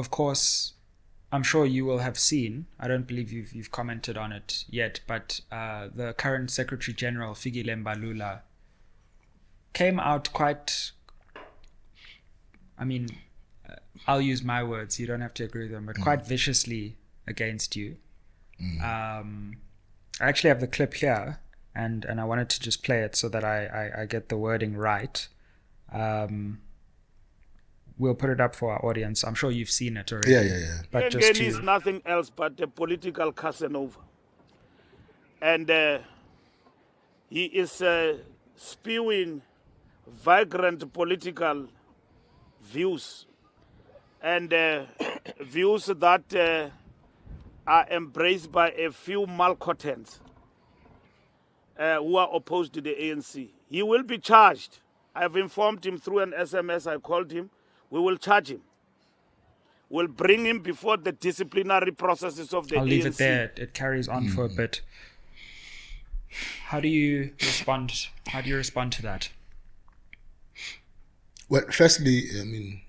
Of course, I'm sure you will have seen, I don't believe you've commented on it yet, but the current Secretary General, Fikile Mbalula, came out quite, I mean, I'll use my words, you don't have to agree with them, but quite viciously against you. I actually have the clip here, and I wanted to just play it so that I get the wording right. We'll put it up for our audience. I'm sure you've seen it already. Yeah. But Yengeni is nothing else but a political Casanova. And he is spewing vagrant political views and views that are embraced by a few malcontents who are opposed to the ANC. He will be charged. I've informed him through an SMS. I called him. We will charge him. We'll bring him before the disciplinary processes of the ANC. I'll leave it there. It carries on for a bit. How do you respond? How do you respond to that? Well, firstly, I mean,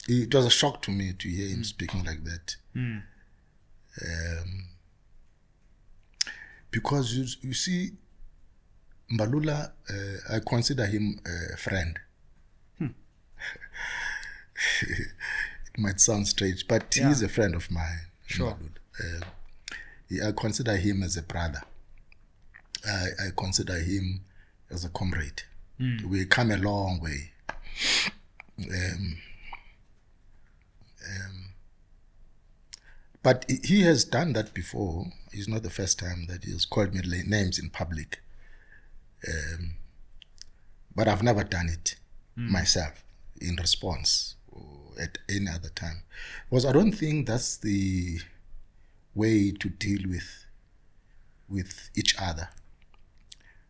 it was a shock to me to hear him speaking like that. Because you see, Mbalula, I consider him a friend. It might sound strange, but he is a friend of mine. Sure. I consider him as a brother. I consider him as a comrade. We come a long way. But he has done that before. It's not the first time that he has called me names in public. But I've never done it myself in response or at any other time. Because I don't think that's the way to deal with each other,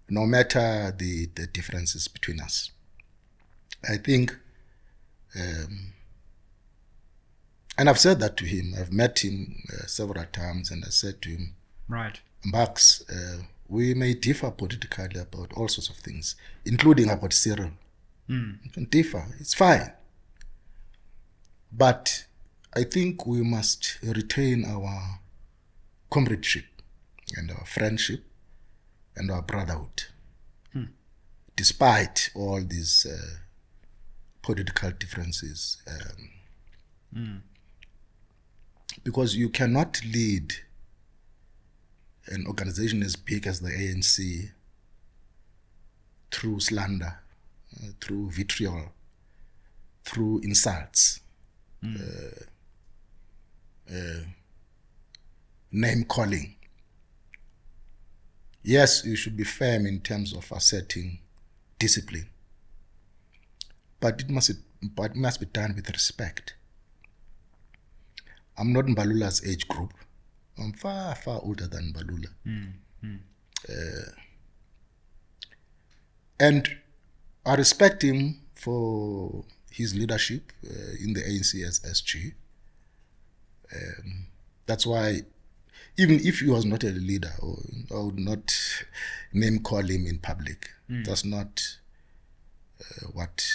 no matter the differences between us. I think, and I've said that to him. I've met him several times, and I said to him, right, Max, we may differ politically about all sorts of things, including about Cyril. We can differ, it's fine. But I think we must retain our comradeship and our friendship and our brotherhood, despite all these political differences. Because you cannot lead an organization as big as the ANC through slander, through vitriol, through insults, name calling. Yes, you should be firm in terms of asserting discipline, but it must be done with respect. I'm not in Mbalula's age group. I'm far, far older than Mbalula. And I respect him for his leadership in the ANC as SG. That's why, even if he was not a leader, I would not name call him in public. That's not what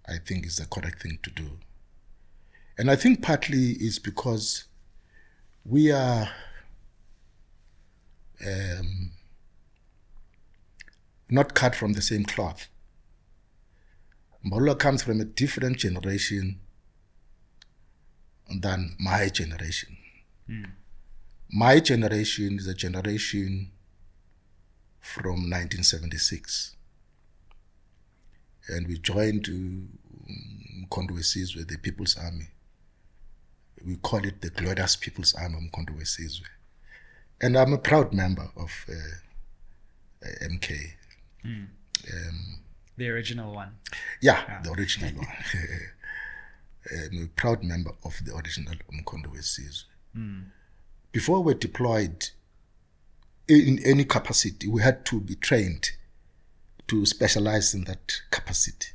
I think is the correct thing to do. And I think partly it's because we are not cut from the same cloth. Mbalula comes from a different generation than my generation. My generation is a generation from 1976. And we joined Mkhonto-we-Sizwe, the People's Army. We call it the Glorious People's Army of Mkhonto-we-Sizwe. And I'm a proud member of MK. The original one. Yeah, the original one. I'm a proud member of the original Mkhonto-we-Sizwe. Before we were deployed in any capacity, we had to be trained to specialize in that capacity.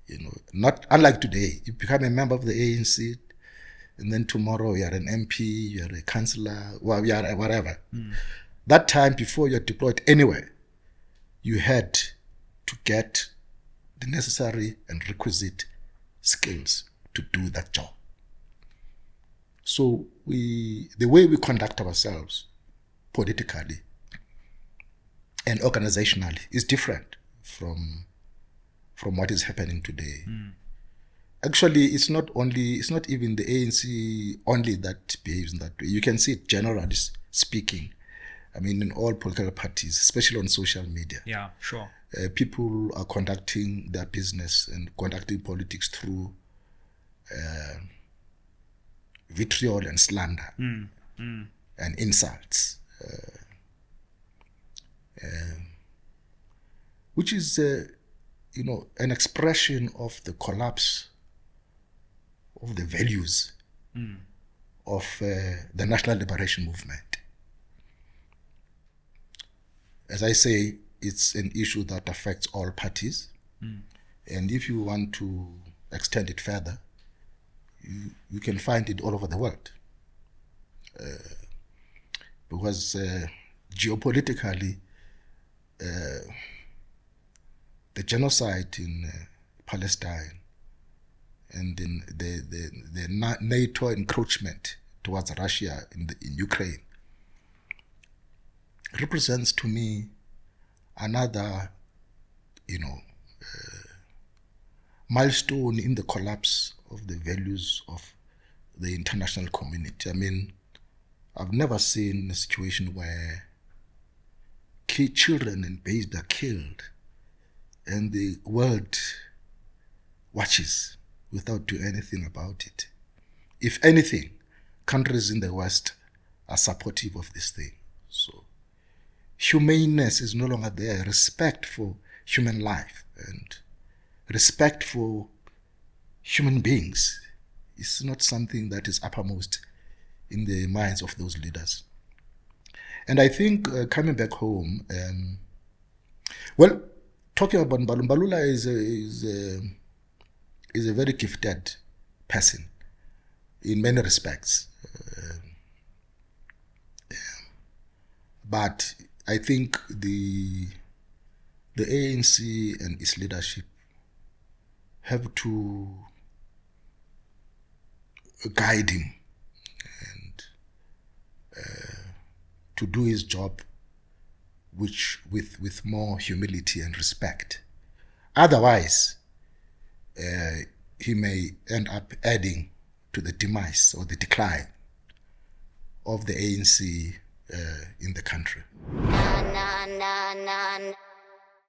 You know, not unlike today. You become a member of the ANC, and then tomorrow you are an MP, you are a councillor, well, you are whatever. That time, before you're deployed anywhere, you had to get the necessary and requisite skills to do that job. So the way we conduct ourselves politically and organizationally is different from what is happening today. Actually, it's not even the ANC only that behaves in that way. You can see it generally speaking. I mean, in all political parties, especially on social media. Yeah, sure. People are conducting their business and conducting politics through vitriol and slander and insults, which is, an expression of the collapse of the values of the National Liberation Movement. As I say, it's an issue that affects all parties. And if you want to extend it further, you can find it all over the world. Because geopolitically, the genocide in Palestine and in the NATO encroachment towards Russia in Ukraine represents to me another, milestone in the collapse of the values of the international community. I mean, I've never seen a situation where children and babies are killed and the world watches without doing anything about it. If anything, countries in the West are supportive of this thing. So humaneness is no longer there. Respect for human life and respect for human beings is not something that is uppermost in the minds of those leaders. And I think coming back home, talking about Mbalula is a very gifted person in many respects. But I think the ANC and its leadership have to guide him and to do his job with more humility and respect. Otherwise, he may end up adding to the demise or the decline of the ANC in the country.